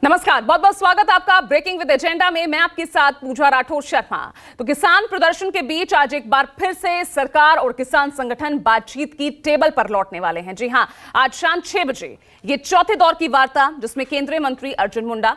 नमस्कार, बहुत बहुत स्वागत आपका ब्रेकिंग विद एजेंडा में। मैं आपके साथ पूजा राठौर शर्मा। तो किसान प्रदर्शन के बीच आज एक बार फिर से सरकार और किसान संगठन बातचीत की टेबल पर लौटने वाले हैं। जी हां, आज शाम 6 बजे ये चौथे दौर की वार्ता, जिसमें केंद्रीय मंत्री अर्जुन मुंडा,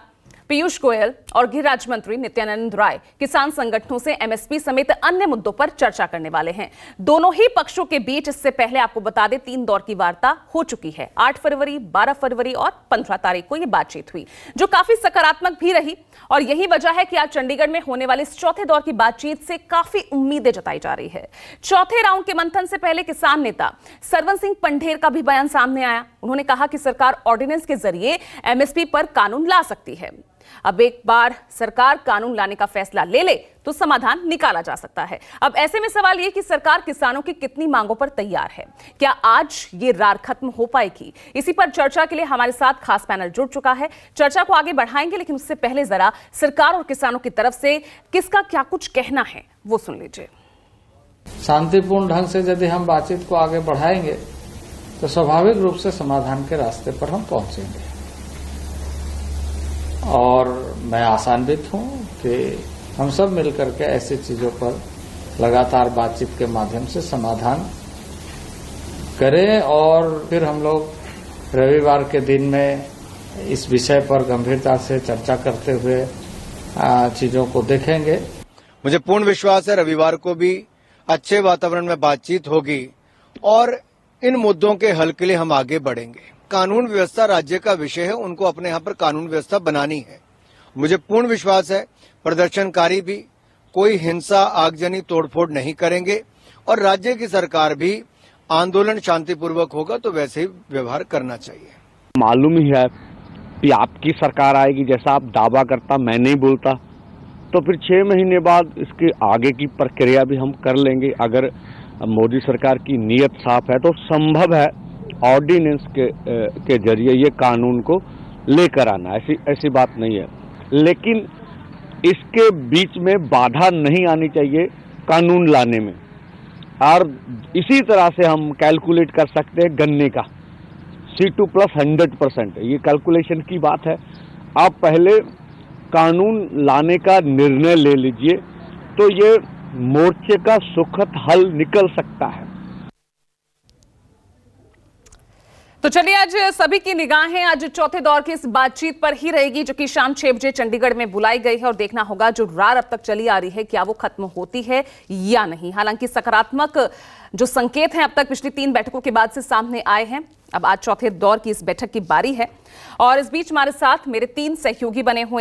पीयूष गोयल और गृह राज्य मंत्री नित्यानंद राय किसान संगठनों से एमएसपी समेत अन्य मुद्दों पर चर्चा करने वाले हैं। दोनों ही पक्षों के बीच इससे पहले आपको बता दें 3 दौर की वार्ता हो चुकी है। 8 फरवरी, 12 फरवरी और 15 तारीख को यह बातचीत हुई, जो काफी सकारात्मक भी रही। और यही वजह है कि आज चंडीगढ़ में होने वाले इस चौथे दौर की बातचीत से काफी उम्मीदें जताई जा रही है। चौथे राउंड के मंथन से पहले किसान नेता सरवन सिंह पंढेर का भी बयान सामने आया। उन्होंने कहा कि सरकार ऑर्डिनेंस के जरिए एमएसपी पर कानून ला सकती है। अब एक बार सरकार कानून लाने का फैसला ले ले तो समाधान निकाला जा सकता है। अब ऐसे में सवाल यह कि सरकार किसानों की कितनी मांगों पर तैयार है, क्या आज ये रार खत्म हो पाएगी? इसी पर चर्चा के लिए हमारे साथ खास पैनल जुड़ चुका है। चर्चा को आगे बढ़ाएंगे, लेकिन उससे पहले जरा सरकार और किसानों की तरफ से किसका क्या कुछ कहना है वो सुन लीजिए। शांतिपूर्ण ढंग से यदि हम बातचीत को आगे बढ़ाएंगे तो स्वाभाविक रूप से समाधान के रास्ते पर हम पहुंचेंगे। और मैं आशान्वित हूं कि हम सब मिलकर के ऐसी चीजों पर लगातार बातचीत के माध्यम से समाधान करें और फिर हम लोग रविवार के दिन में इस विषय पर गंभीरता से चर्चा करते हुए चीजों को देखेंगे। मुझे पूर्ण विश्वास है रविवार को भी अच्छे वातावरण में बातचीत होगी और इन मुद्दों के हल के लिए हम आगे बढ़ेंगे। कानून व्यवस्था राज्य का विषय है, उनको अपने यहाँ पर कानून व्यवस्था बनानी है। मुझे पूर्ण विश्वास है प्रदर्शनकारी भी कोई हिंसा, आगजनी, तोड़फोड़ नहीं करेंगे और राज्य की सरकार भी आंदोलन शांतिपूर्वक होगा तो वैसे ही व्यवहार करना चाहिए। मालूम ही है कि आपकी सरकार आएगी, जैसा आप दावा करता मैं नहीं बोलता, तो फिर 6 महीने बाद इसके आगे की प्रक्रिया भी हम कर लेंगे। अगर मोदी सरकार की नीयत साफ है तो संभव है ऑर्डिनेंस के जरिए ये कानून को लेकर आना। ऐसी बात नहीं है, लेकिन इसके बीच में बाधा नहीं आनी चाहिए कानून लाने में। और इसी तरह से हम कैलकुलेट कर सकते हैं गन्ने का C2 प्लस 100%, ये कैलकुलेशन की बात है। आप पहले कानून लाने का निर्णय ले लीजिए तो ये मोर्चे का सुखद हल निकल सकता है। तो चलिए, आज सभी की निगाहें आज चौथे दौर की इस बातचीत पर ही रहेगी, जो कि शाम 6 बजे चंडीगढ़ में बुलाई गई है। और देखना होगा जो रार अब तक चली आ रही है क्या वो खत्म होती है या नहीं। हालांकि सकारात्मक जो संकेत हैं अब तक पिछली 3 बैठकों के बाद से सामने आए हैं। अब आज चौथे दौर की इस बैठक की बारी है और इस बीच हमारे साथ मेरे 3 सहयोगी बने हुए